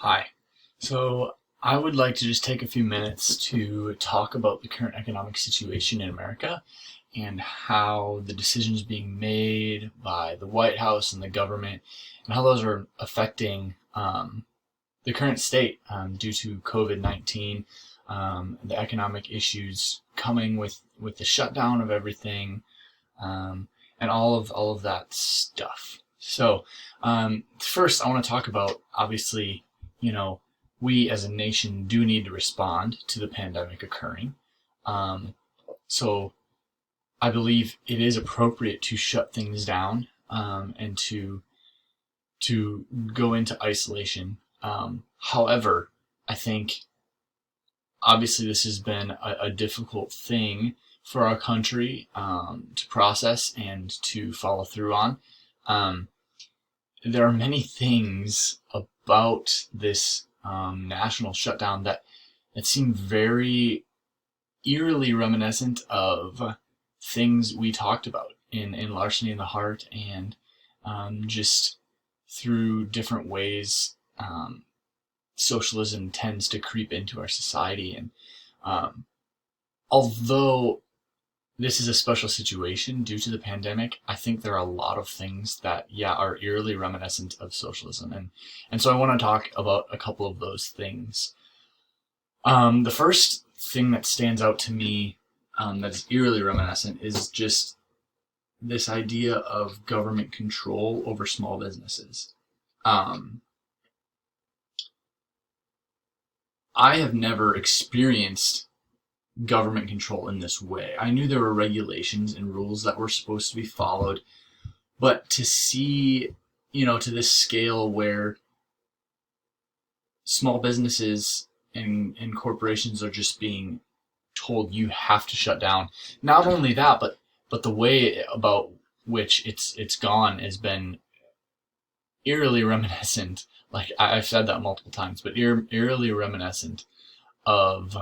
Hi. So I would like to just take a few minutes to talk about the current economic situation in America and how the decisions being made by the White House and the government and how those are affecting the current state due to COVID-19, the economic issues coming with the shutdown of everything, um, and all of that stuff. So, first, I want to talk about obviously, you know, we as a nation do need to respond to the pandemic occurring. Um, so, I believe it is appropriate to shut things down and to go into isolation. However, I think obviously this has been a difficult thing for our country to process and to follow through on. Um, there are many things about this national shutdown that seem very eerily reminiscent of things we talked about in Larceny in the Heart and just through different ways socialism tends to creep into our society. And um, although this is a special situation due to the pandemic, I think there are a lot of things that, yeah, are eerily reminiscent of socialism. And so I want to talk about a couple of those things. The first thing that stands out to me that is eerily reminiscent is just this idea of government control over small businesses. Um, I have never experienced government control in this way. I knew there were regulations and rules that were supposed to be followed, but to see, to this scale where small businesses and corporations are just being told you have to shut down. Not only that, but the way about which it's gone has been eerily reminiscent. Like I've said that multiple times, but eerily reminiscent of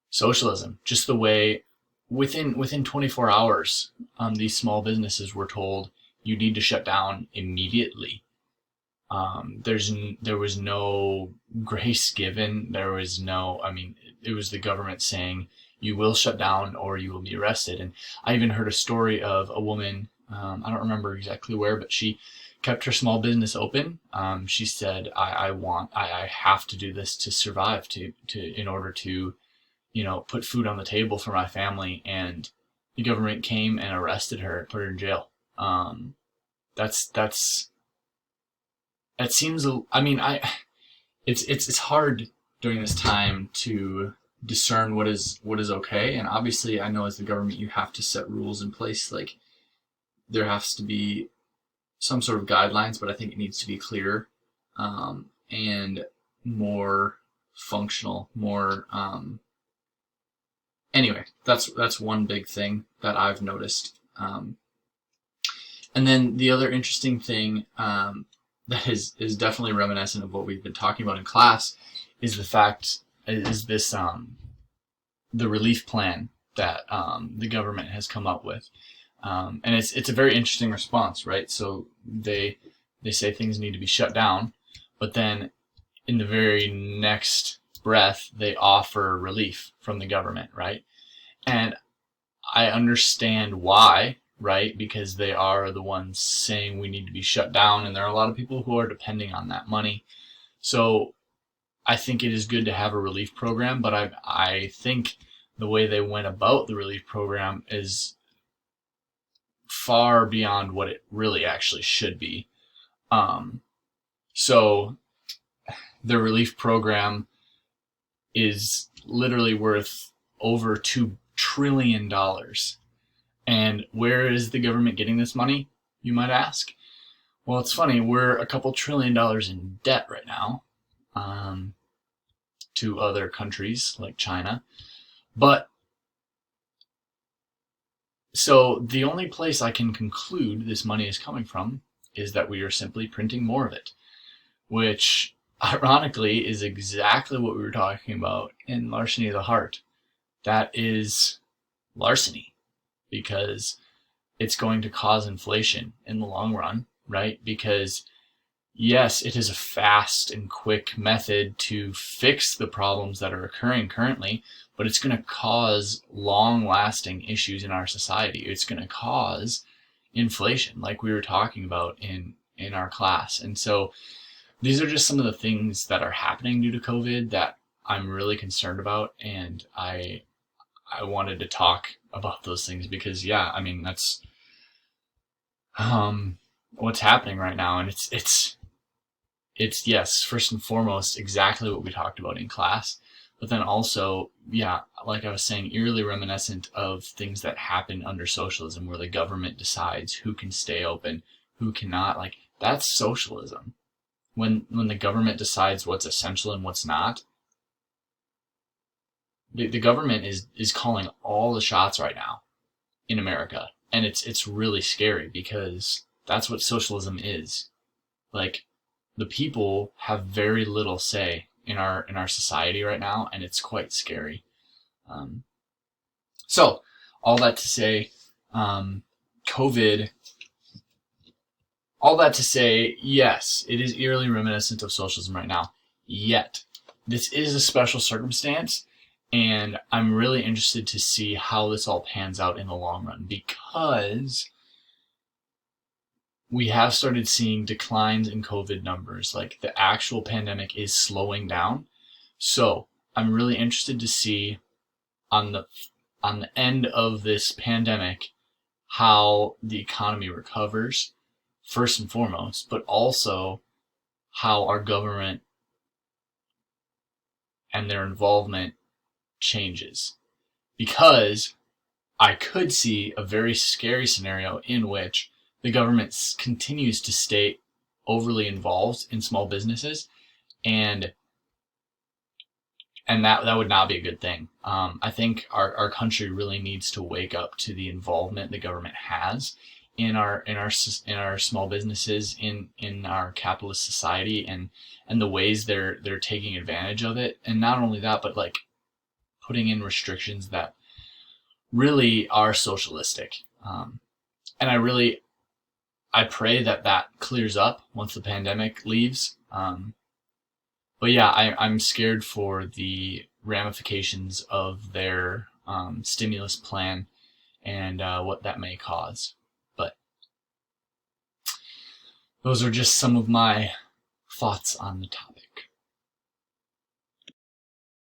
socialism. Just the way within 24 hours, these small businesses were told you need to shut down immediately. There was no grace given. There was no. I mean, it was the government saying you will shut down or you will be arrested. And I even heard a story of a woman. I don't remember exactly where, but she kept her small business open. She said, I have to do this to survive, in order to put food on the table for my family." And the government came and arrested her, put her in jail. That's that seems. I mean, it's hard during this time to discern what is okay. And obviously, I know as the government, you have to set rules in place. Like there has to be some sort of guidelines, but I think it needs to be clearer and more functional, more anyway, that's one big thing that I've noticed. And then the other interesting thing that is definitely reminiscent of what we've been talking about in class is this the relief plan that the government has come up with, and it's a very interesting response, right? So they say things need to be shut down, but then in the very next breath they offer relief from the government, right? And I understand why, right? Because they are the ones saying we need to be shut down, and there are a lot of people who are depending on that money. So I think it is good to have a relief program, but I think the way they went about the relief program is far beyond what it really actually should be. Um, so the relief program is literally worth over $2 trillion. And where is the government getting this money, you might ask? Well, it's funny, we're a couple $1 trillion in debt right now to other countries like China. But so the only place I can conclude this money is coming from is that we are simply printing more of it, which ironically is exactly what we were talking about in Larceny of the Heart. That is larceny, because it's going to cause inflation in the long run, right? Because yes, it is a fast and quick method to fix the problems that are occurring currently, but it's going to cause long lasting issues in our society. It's going to cause inflation, like we were talking about in our class. And so these are just some of the things that are happening due to COVID that I'm really concerned about, and I wanted to talk about those things because yeah, I mean that's um what's happening right now, and it's yes, first and foremost exactly what we talked about in class, but then also yeah, like I was saying, eerily reminiscent of things that happen under socialism where the government decides who can stay open, who cannot. Like that's socialism. When the government decides what's essential and what's not, the government is calling all the shots right now in America, and it's really scary because that's what socialism is. Like the people have very little say in our society right now, and it's quite scary. Um, so all that to say, um, COVID. All that to say, yes, it is eerily reminiscent of socialism right now. Yet, this is a special circumstance, and I'm really interested to see how this all pans out in the long run because we have started seeing declines in COVID numbers. Like the actual pandemic is slowing down. So I'm really interested to see on the end of this pandemic how the economy recovers first and foremost, but also how our government and their involvement changes. Because I could see a very scary scenario in which the government continues to stay overly involved in small businesses, and that would not be a good thing. I think our country really needs to wake up to the involvement the government has in our small businesses in our capitalist society, and the ways they're taking advantage of it. And not only that, but like putting in restrictions that really are socialistic. And I pray that that clears up once the pandemic leaves. But yeah, I'm scared for the ramifications of their stimulus plan and what that may cause. But those are just some of my thoughts on the topic.